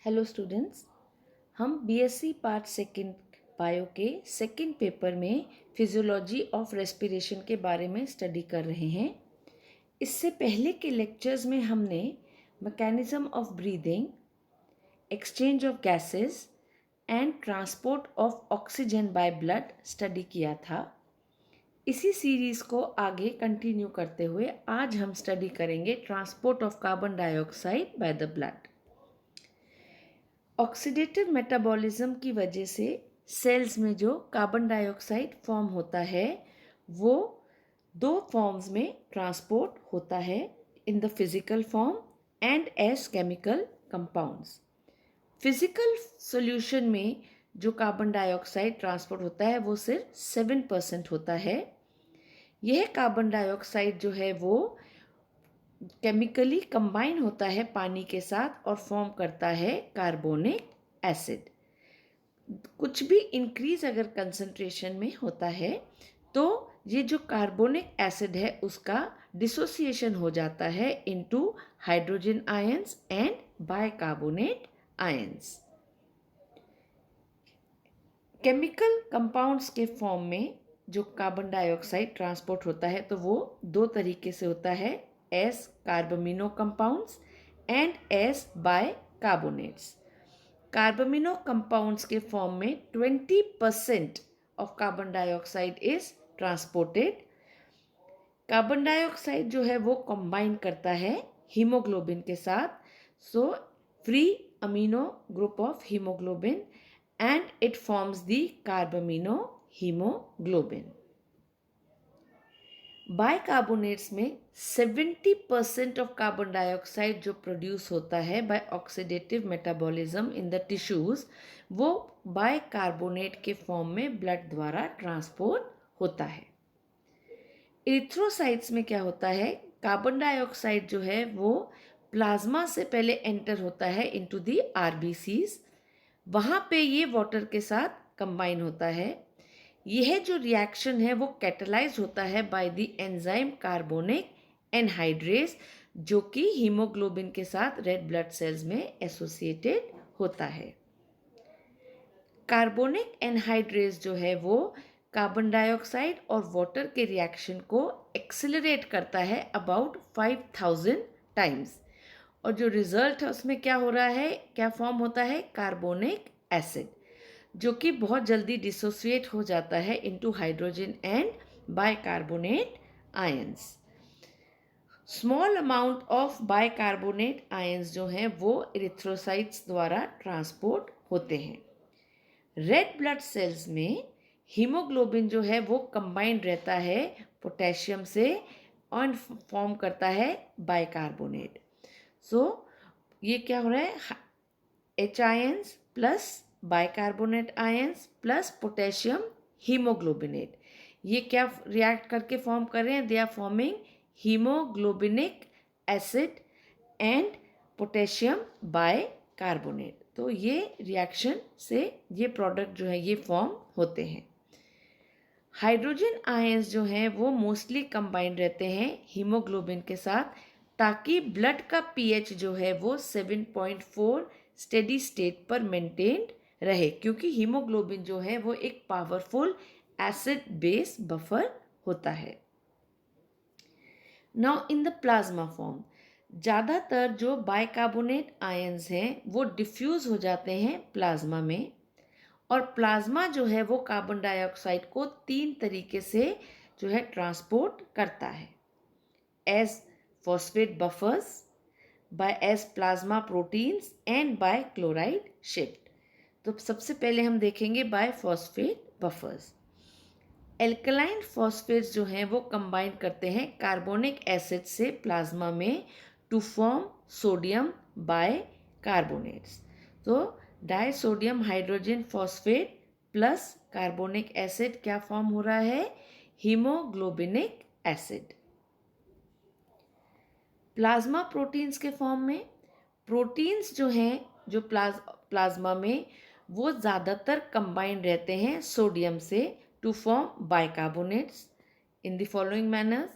Hello students, हम BSc part second bio के second paper में फिजियोलॉजी ऑफ रेस्पिरेशन के बारे में स्टडी कर रहे हैं। इससे पहले के लेक्चर्स में हमने mechanism of breathing, exchange of gases and transport of oxygen by blood study किया था। इसी सीरीज़ को आगे कंटिन्यू करते हुए आज हम स्टडी करेंगे transport of carbon dioxide by the blood. Oxidative metabolism की वजह से सेल्स में जो कार्बन डाइऑक्साइड फॉर्म होता है वो दो फॉर्म्स में ट्रांसपोर्ट होता है, in the physical form and as chemical compounds. Physical solution में जो कार्बन डाइऑक्साइड ट्रांसपोर्ट होता है वो सिर्फ 7% होता है। यह कार्बन डाइऑक्साइड जो है वो केमिकली कंबाइन होता है पानी के साथ और फॉर्म करता है कार्बोनिक एसिड। कुछ भी इंक्रीज अगर कंसंट्रेशन में होता है तो ये जो कार्बोनिक एसिड है उसका डिसोसिएशन हो जाता है into hydrogen ions and bicarbonate ions. Chemical compounds के फॉर्म में जो कार्बन डाइऑक्साइड ट्रांसपोर्ट होता है तो वो दो तरीके से होता है, as carbamino compounds and as bicarbonates. Carbamino compounds के फॉर्म में 20% of carbon dioxide is transported. Carbon dioxide जो है वो कंबाइन करता है हीमोग्लोबिन के साथ, so free amino group of haemoglobin and it forms the carbamino hemoglobin. Bicarbonates में 70% ऑफ कार्बन डाइऑक्साइड जो प्रोड्यूस होता है by oxidative metabolism in the tissues वो बाइकार्बोनेट के फॉर्म में ब्लड द्वारा ट्रांसपोर्ट होता है। इरिथ्रोसाइट्स में क्या होता है, कार्बन डाइऑक्साइड जो है वो प्लाज्मा से पहले एंटर होता है इनटू द आरबीसीज, वहाँ पे ये वाटर के साथ कंबाइन होता है। यह जो रिएक्शन है वो कैटलाइज होता है by the enzyme carbonic anhydrase जो कि हीमोग्लोबिन के साथ रेड ब्लड सेल्स में एसोसिएटेड होता है। कार्बोनिक एनहाइड्रेज जो है वो कार्बन डाइऑक्साइड और वाटर के रिएक्शन को एक्सेलरेट करता है अबाउट 5000 टाइम्स, और जो रिजल्ट है उसमें क्या हो रहा है, क्या फॉर्म होता है, कार्बोनिक एसिड जो कि बहुत जल्दी डिसोसिएट हो जाता है into hydrogen and bicarbonate ions. Small amount of bicarbonate ions जो हैं वो इरिथ्रोसाइट्स द्वारा ट्रांसपोर्ट होते हैं। रेड ब्लड सेल्स में हीमोग्लोबिन जो है वो कंबाइंड रहता है पोटेशियम से और फॉर्म करता है बाइकार्बोनेट। सो ये क्या हो रहा है, H ions plus bicarbonate ions plus potassium haemoglobinate, ये क्या रिएक्ट करके फॉर्म कर रहे हैं, they are forming haemoglobinic acid and potassium bicarbonate. तो ये रिएक्शन से ये प्रोडक्ट जो है ये फॉर्म होते हैं। हाइड्रोजन आयंस जो हैं वो मोस्टली कंबाइंड रहते हैं हीमोग्लोबिन के साथ ताकि ब्लड का पीएच जो है वो 7.4 स्टेडी स्टेट पर मेंटेन रहे, क्योंकि हीमोग्लोबिन जो है वो एक पावरफुल एसिड बेस बफर होता है। Now in the plasma form ज़्यादातर जो बाइकार्बोनेट आयंस हैं वो डिफ्यूज हो जाते हैं प्लाज्मा में, और प्लाज्मा जो है वो कार्बन डाइऑक्साइड को 3 तरीके से जो है ट्रांसपोर्ट करता है, as phosphate buffers, by as plasma proteins and by chloride shift। तो सबसे पहले हम देखेंगे by phosphate buffers। Alkaline phosphates जो हैं वो कंबाइन करते हैं कार्बोनिक एसिड से प्लाज्मा में to form sodium bicarbonates. तो disodium hydrogen phosphate plus carbonic acid क्या फॉर्म हो रहा है, हीमोग्लोबिनिक एसिड। प्लाज्मा प्रोटीन्स के फॉर्म में प्रोटीन्स जो हैं जो प्लाज्मा में वो ज़्यादातर कंबाइंड रहते हैं सोडियम से to form bicarbonates in the following manners,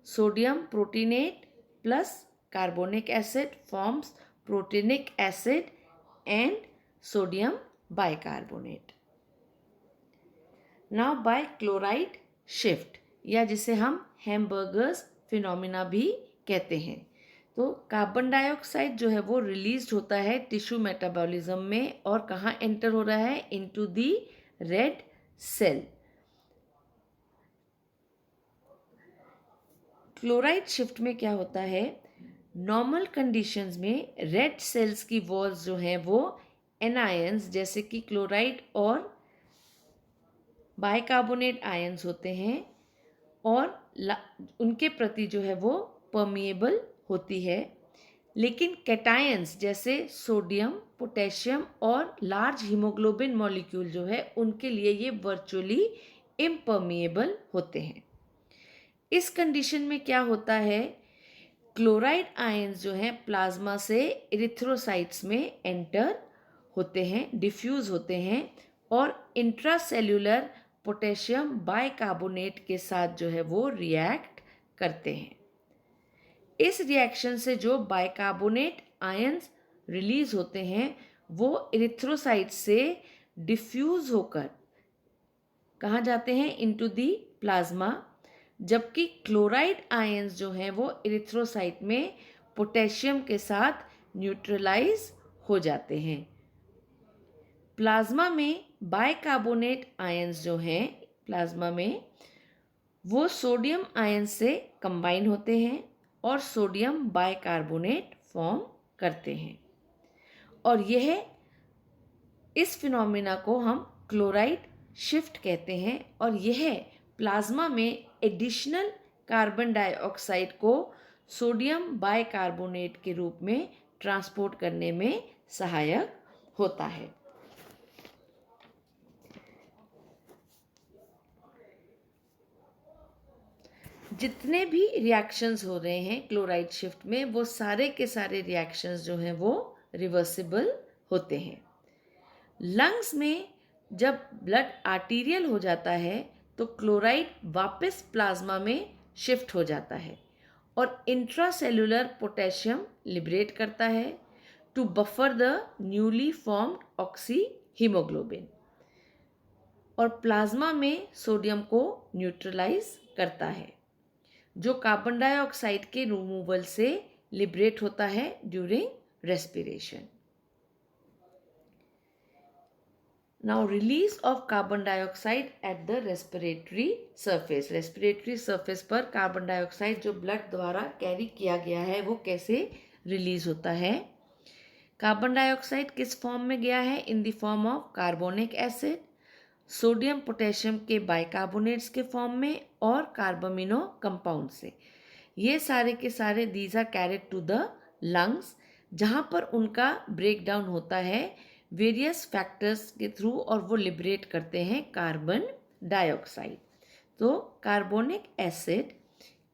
sodium proteinate plus carbonic acid forms proteinic acid and sodium bicarbonate. Now by chloride shift, या जिसे हम हैमबर्गर्स फिनोमिना भी कहते हैं, तो कार्बन डाइऑक्साइड जो है वो रिलीज होता है टिश्यू मेटाबॉलिज्म में, और कहाँ एंटर हो रहा है, into the red cell. Chloride shift में क्या होता है, नॉर्मल कंडीशंस में रेड सेल्स की वॉल्स जो हैं वो एनायंस जैसे कि क्लोराइड और बाइकार्बोनेट आयंस होते हैं, और उनके प्रति जो है वो परमिएबल होती है. लेकिन कैटायंस जैसे सोडियम, पोटेशियम और लार्ज हीमोग्लोबिन मॉलिक्यूल जो है उनके लिए ये वर्चुअली इम्परमिएबल होते हैं. इस कंडीशन में क्या होता है, क्लोराइड आयंस जो हैं प्लाज्मा से इरिथ्रोसाइट्स में एंटर होते हैं, डिफ्यूज होते हैं, और इंट्रासेल्यूलर पोटेशियम बाइकार्बोनेट के साथ जो है वो रिएक्ट करते हैं. इस रिएक्शन से जो बाइकार्बोनेट आयंस रिलीज होते हैं वो इरिथ्रोसाइट से डिफ्यूज होकर कहाँ जाते हैं, इनटू दी प्लाज्मा, जबकि क्लोराइड आयंस जो हैं वो इरिथ्रोसाइट में पोटेशियम के साथ न्यूट्रलाइज हो जाते हैं. प्लाज्मा में बाइकार्बोनेट आयंस जो हैं प्लाज्मा में वो सोडियम आयन से कंबाइन होते हैं और सोडियम बाइकार्बोनेट फॉर्म करते हैं, और यह इस फिनोमिना को हम क्लोराइड शिफ्ट कहते हैं. और यह प्लाज्मा में एडिशनल कार्बन डाइऑक्साइड को सोडियम बाइकार्बोनेट के रूप में ट्रांसपोर्ट करने में सहायक होता है. जितने भी रिएक्शंस हो रहे हैं क्लोराइड शिफ्ट में वो सारे के सारे रिएक्शंस जो हैं वो रिवर्सिबल होते हैं. लंग्स में जब ब्लड आर्टीरियल हो जाता है तो क्लोराइड वापस प्लाज्मा में शिफ्ट हो जाता है और इंट्रासेल्युलर पोटेशियम लिबरेट करता है to buffer the newly formed oxyhaemoglobin, और प्लाज्मा में सोडियम को न्यूट्रलाइज करता है जो कार्बन डाइऑक्साइड के रिमूवल से लिबरेट होता है during respiration. Now release of carbon dioxide at the respiratory surface. Respiratory surface पर कार्बन डाइऑक्साइड जो ब्लड द्वारा कैरी किया गया है वो कैसे रिलीज होता है. कार्बन डाइऑक्साइड किस फॉर्म में गया है, in the form of carbonic acid, sodium potassium के बाइकार्बोनेट्स के फॉर्म में और कार्बामिनो कंपाउंड से. ये सारे के सारे these are carried to the lungs, जहाँ पर उनका ब्रेक डाउन होता है वेरियस फैक्टर्स के थ्रू और वो लिबरेट करते हैं कार्बन डाइऑक्साइड. तो कार्बोनिक एसिड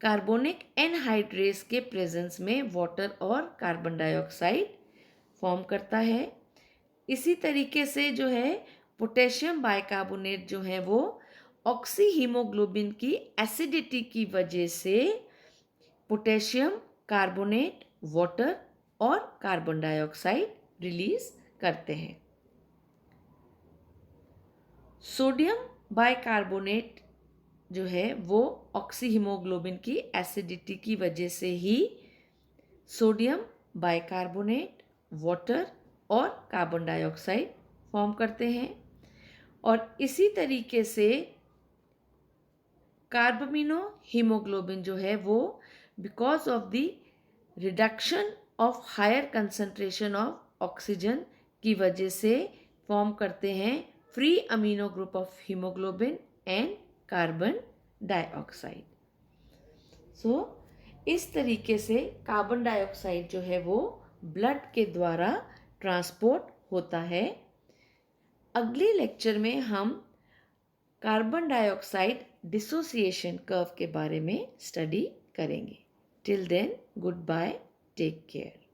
कार्बोनिक एनहाइड्रेस के प्रेजेंस में वाटर और कार्बन डाइऑक्साइड फॉर्म करता है. इसी तरीके से जो है पोटेशियम बाइकार्बोनेट जो है वो ऑक्सी हीमोग्लोबिन की एसिडिटी की वजह से पोटेशियम कार्बोनेट, वाटर और कार्बन डाइऑक्साइड रिलीज करते हैं. सोडियम बाइकार्बोनेट जो है वो ऑक्सी हीमोग्लोबिन की एसिडिटी की वजह से ही सोडियम बाइकार्बोनेट, वाटर और कार्बन डाइऑक्साइड फॉर्म करते हैं. और इसी तरीके से कार्बामिनो हीमोग्लोबिन जो है वो because of the reduction of higher concentration of oxygen की वजह से फॉर्म करते हैं free amino group of haemoglobin and carbon dioxide. So इस तरीके से कार्बन डाइऑक्साइड जो है वो ब्लड के द्वारा ट्रांसपोर्ट होता है. अगले लेक्चर में हम कार्बन डाइऑक्साइड डिसोसिएशन कर्व के बारे में स्टडी करेंगे. Till then goodbye, take care.